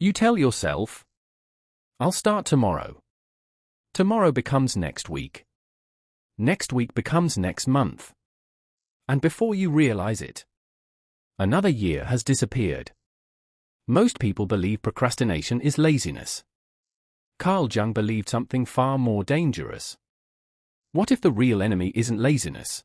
You tell yourself, I'll start tomorrow. Tomorrow becomes next week. Next week becomes next month. And before you realize it, another year has disappeared. Most people believe procrastination is laziness. Carl Jung believed something far more dangerous. What if the real enemy isn't laziness,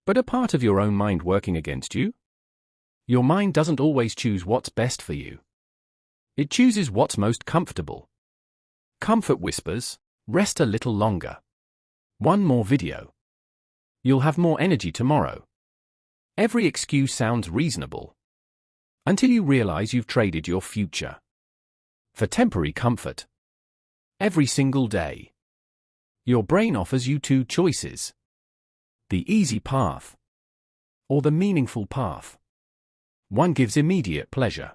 but a part of your own mind working against you? Your mind doesn't always choose what's best for you. It chooses what's most comfortable. Comfort whispers, rest a little longer. One more video. You'll have more energy tomorrow. Every excuse sounds reasonable, until you realize you've traded your future for temporary comfort. Every single day, your brain offers you two choices: the easy path or the meaningful path. One gives immediate pleasure.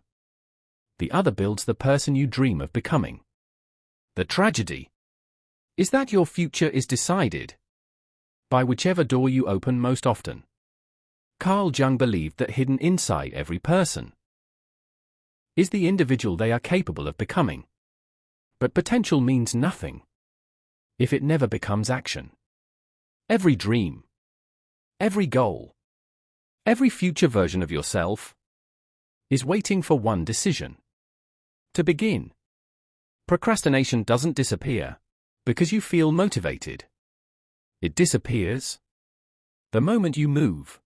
The other builds the person you dream of becoming. The tragedy is that your future is decided by whichever door you open most often. Carl Jung believed that hidden inside every person is the individual they are capable of becoming. But potential means nothing if it never becomes action. Every dream, every goal, every future version of yourself is waiting for one decision to begin. Procrastination doesn't disappear because you feel motivated. It disappears the moment you move,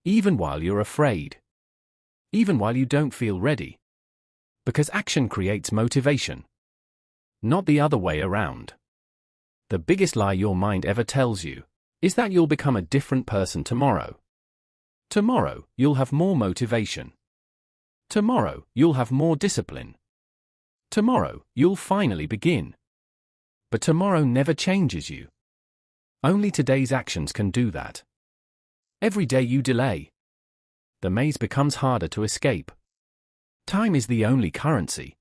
even while you're afraid, even while you don't feel ready, because action creates motivation, not the other way around. The biggest lie your mind ever tells you is that you'll become a different person tomorrow. Tomorrow, you'll have more motivation. Tomorrow, you'll have more discipline. Tomorrow, you'll finally begin. But tomorrow never changes you. Only today's actions can do that. Every day you delay, the maze becomes harder to escape. Time is the only currency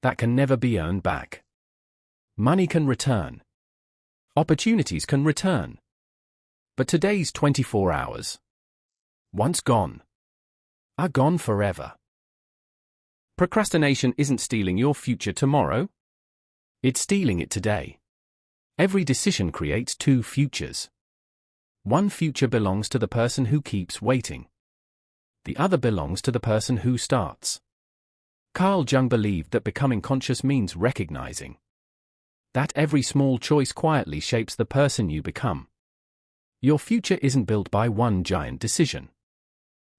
that can never be earned back. Money can return. Opportunities can return. But today's 24 hours, once gone, are gone forever. Procrastination isn't stealing your future tomorrow. It's stealing it today. Every decision creates two futures. One future belongs to the person who keeps waiting. The other belongs to the person who starts. Carl Jung believed that becoming conscious means recognizing that every small choice quietly shapes the person you become. Your future isn't built by one giant decision.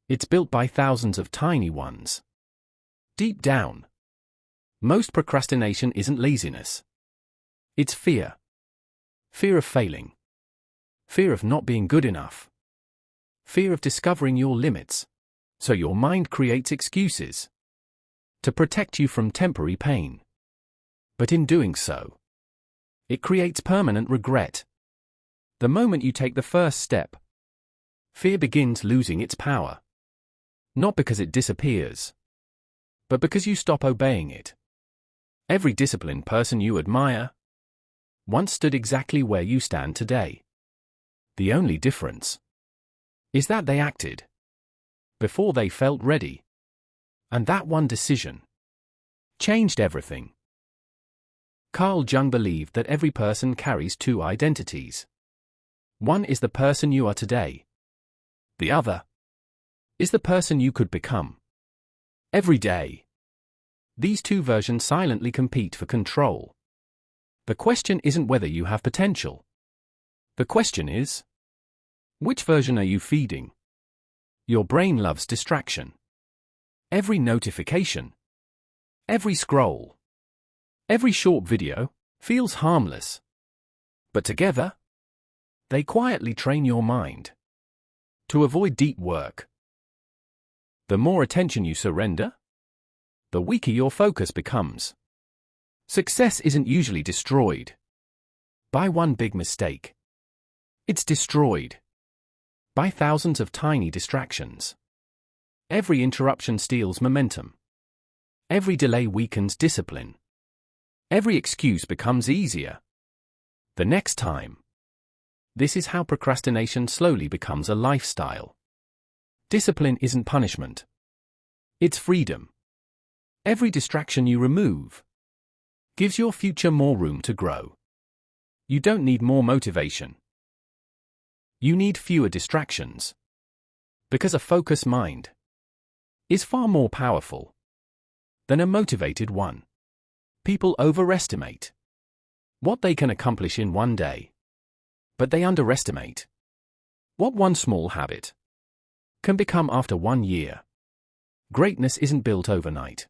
It's built by thousands of tiny ones. Deep down, most procrastination isn't laziness. It's fear. Fear of failing. Fear of not being good enough. Fear of discovering your limits. So your mind creates excuses to protect you from temporary pain. But in doing so, it creates permanent regret. The moment you take the first step, fear begins losing its power. Not because it disappears, but because you stop obeying it. Every disciplined person you admire once stood exactly where you stand today. The only difference is that they acted before they felt ready. And that one decision changed everything. Carl Jung believed that every person carries two identities. One is the person you are today. The other is the person you could become. Every day, these two versions silently compete for control. The question isn't whether you have potential. The question is, which version are you feeding? Your brain loves distraction. Every notification, every scroll, every short video feels harmless. But together, they quietly train your mind to avoid deep work. The more attention you surrender, the weaker your focus becomes. Success isn't usually destroyed by one big mistake. It's destroyed by thousands of tiny distractions. Every interruption steals momentum. Every delay weakens discipline. Every excuse becomes easier the next time. This is how procrastination slowly becomes a lifestyle. Discipline isn't punishment. It's freedom. Every distraction you remove gives your future more room to grow. You don't need more motivation. You need fewer distractions. Because a focused mind is far more powerful than a motivated one. People overestimate what they can accomplish in one day, but they underestimate what one small habit can become after 1 year. Greatness isn't built overnight.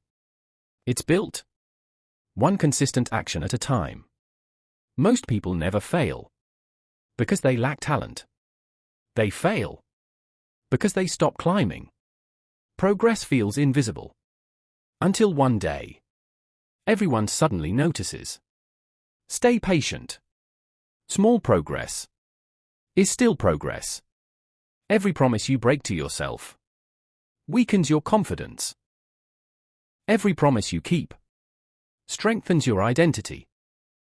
It's built one consistent action at a time. Most people never fail because they lack talent. They fail because they stop climbing. Progress feels invisible until one day everyone suddenly notices. Stay patient. Small progress is still progress. Every promise you break to yourself weakens your confidence. Every promise you keep strengthens your identity.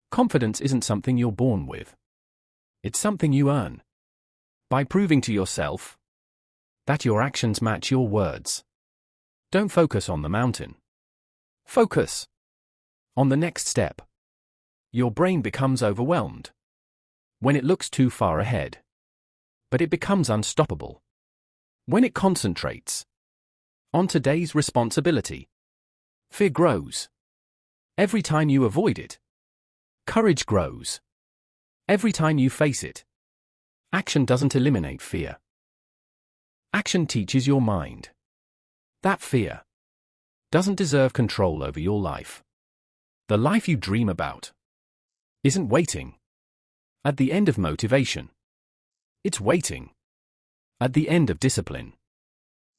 Confidence isn't something you're born with. It's something you earn by proving to yourself that your actions match your words. Don't focus on the mountain. Focus on the next step. Your brain becomes overwhelmed when it looks too far ahead, but it becomes unstoppable when it concentrates on today's responsibility. Fear grows every time you avoid it. Courage grows every time you face it. Action doesn't eliminate fear. Action teaches your mind that fear doesn't deserve control over your life. The life you dream about isn't waiting at the end of motivation. It's waiting at the end of discipline.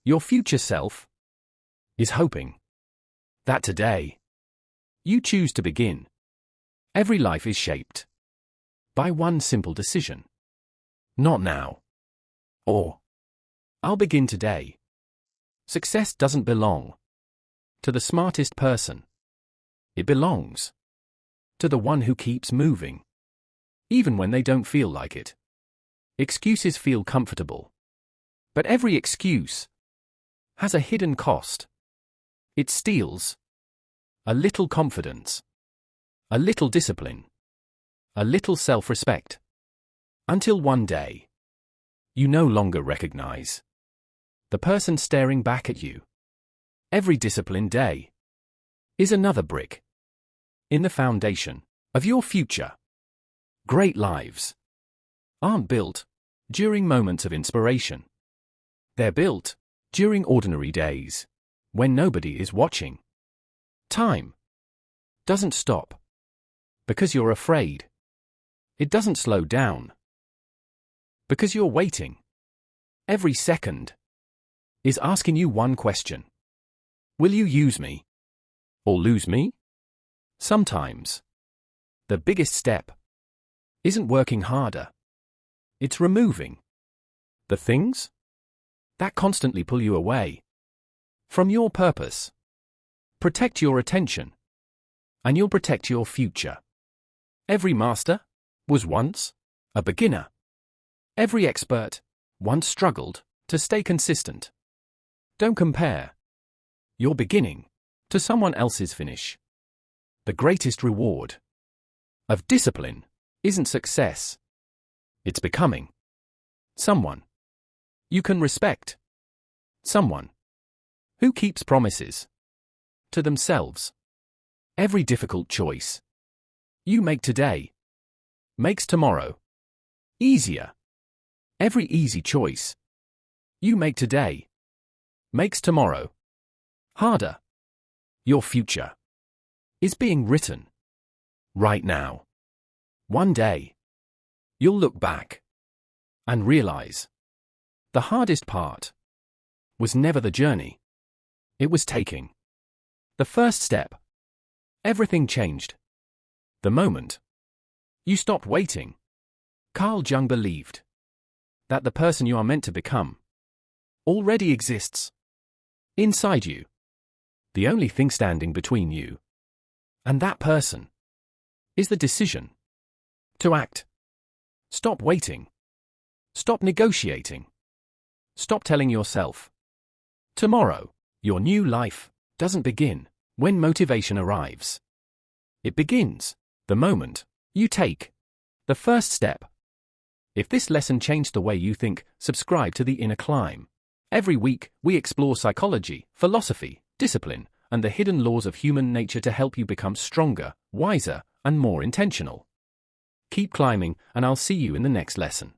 Your future self is hoping that today you choose to begin. Every life is shaped by one simple decision. Not now. Or, I'll begin today. Success doesn't belong to the smartest person. It belongs to the one who keeps moving, even when they don't feel like it. Excuses feel comfortable, but every excuse has a hidden cost. It steals a little confidence, a little discipline, a little self-respect, until one day you no longer recognize the person staring back at you. Every disciplined day is another brick in the foundation of your future. Great lives aren't built during moments of inspiration. They're built during ordinary days when nobody is watching. Time doesn't stop because you're afraid. It doesn't slow down because you're waiting. Every second is asking you one question. Will you use me or lose me? Sometimes the biggest step isn't working harder. It's removing the things that constantly pull you away from your purpose. Protect your attention, and you'll protect your future. Every master was once a beginner. Every expert once struggled to stay consistent. Don't compare your beginning to someone else's finish. The greatest reward of discipline isn't success. It's becoming someone you can respect. Someone who keeps promises to themselves. Every difficult choice you make today makes tomorrow easier. Every easy choice you make today makes tomorrow harder. Your future is being written right now. One day, you'll look back and realize the hardest part was never the journey. It was taking the first step. Everything changed the moment you stopped waiting. Carl Jung believed that the person you are meant to become already exists inside you. The only thing standing between you and that person is the decision to act. Stop waiting. Stop negotiating. Stop telling yourself tomorrow. Your new life doesn't begin When motivation arrives, it begins the moment you take the first step. If this lesson changed the way you think, subscribe to The Inner Climb. Every week, we explore psychology, philosophy, discipline, and the hidden laws of human nature to help you become stronger, wiser, and more intentional. Keep climbing, and I'll see you in the next lesson.